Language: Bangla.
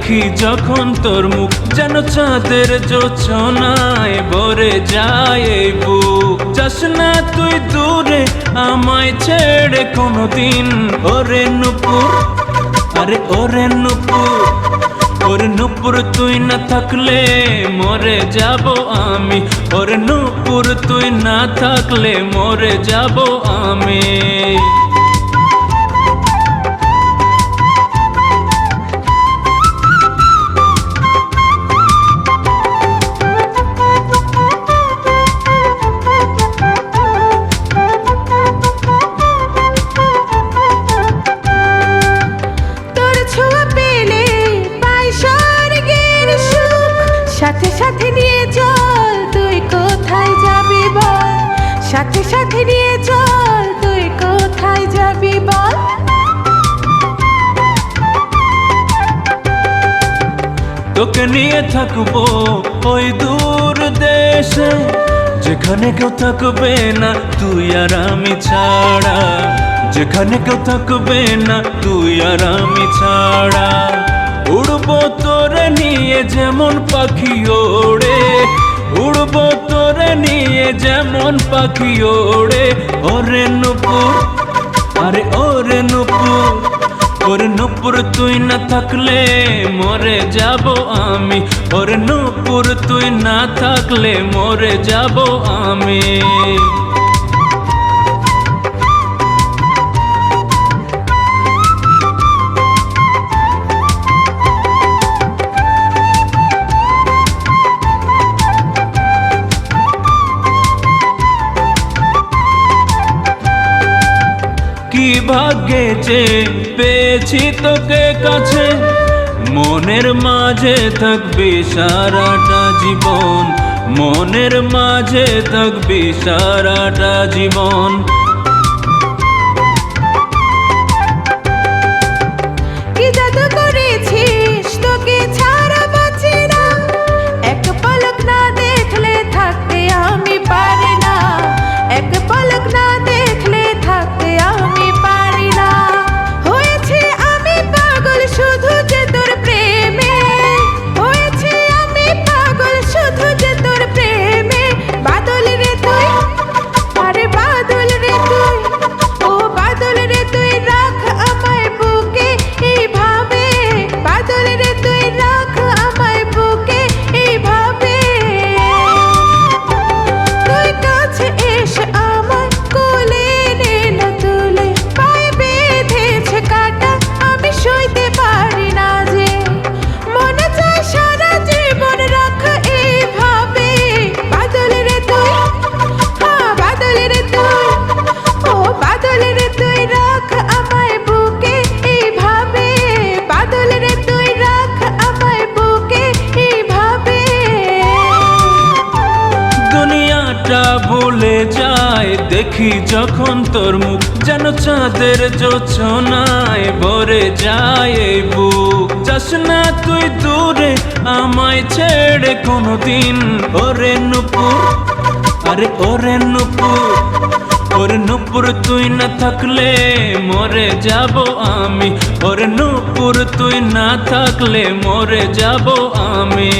দেখি যখন তোর মুখ যেন চাঁদের জোছনায় ভরে যায় এই বুক। যাস না তুই দূরে আমায় ছেড়ে কোনোদিন, ওরে নূপুর, আরে ওরে নূপুর, ওরে নূপুর তুই না থাকলে মরে যাব আমি, ওরে নূপুর তুই না থাকলে মরে যাব আমি। সাথে সাথে নিয়ে চল তুই কোথায় যাবি বল, সাথে সাথে নিয়ে চল তুই কোথায় যাবি বল। তোকে নিয়ে থাকবো ওই দূর দেশে, যেখানে কেউ থাকবে না তুই আর আমি ছাড়া, যেখানে কেউ থাকবে না তুই আর আমি ছাড়া। উড়বো তোরে নিয়ে যেমন পাখি ওড়ে, উড়বো তোরে নিয়ে যেমন পাখি ওড়ে, ওরে নূপুর, আরে ওরে নূপুর, ওরে নূপুর তুই না থাকলে মরে যাব আমি, ওরে নূপুর তুই না থাকলে মরে যাব আমি। কি ভাগ্যে যে পেয়েছি তোকে কাছে, মনের মাঝে থাকবি সারাটা জীবন, মনের মাঝে থাকবি সারাটা জীবন। কি জাদু করেছিস তোকে ছাড়া বাঁচি না, এক পলক না দেখলে থাকতে আমি পারি না, এক পলক না দেখলে থাকতে আমি পারি না। হয়েছে আমি পাগল শুধু যে তোর প্রেমে, হয়েছে আমি পাগল শুধু যে তোর প্রেমে। বাদল রে তুই, আরে বাদল রে তুই, ও বাদল রে তুই রাখ আমায় বুকে এইভাবে, বাদল রে তুই রাখ আমায় বুকে এইভাবে। তুই কাছে এসে আমায় কোলে নে না তুলে, পায়ে বেঁধেছে কাঁটা আমি সইতে পারি না যে, মনে চায় সারা জীবন রাখ এইভাবে। বাদল রে তুই, হ্যাঁ বাদল রে তুই, ও বাদল রে তুই রাখ আমায় বুকে এইভাবে, বাদল রে তুই রাখ আমায় বুকে এইভাবে। দুনিয়াটা ভুলে যায় দেখি যখন তোর মুখ যেন চাঁদের জোছনায় ভরে যায় এই বুক। যাস না তুই দূরে আমায় ছেড়ে কোনোদিন, ওরে নূপুর, আরে ওরে নূপুর, ওরে নূপুর তুই না থাকলে মরে যাব আমি, ওরে নূপুর তুই না থাকলে মরে যাব আমি।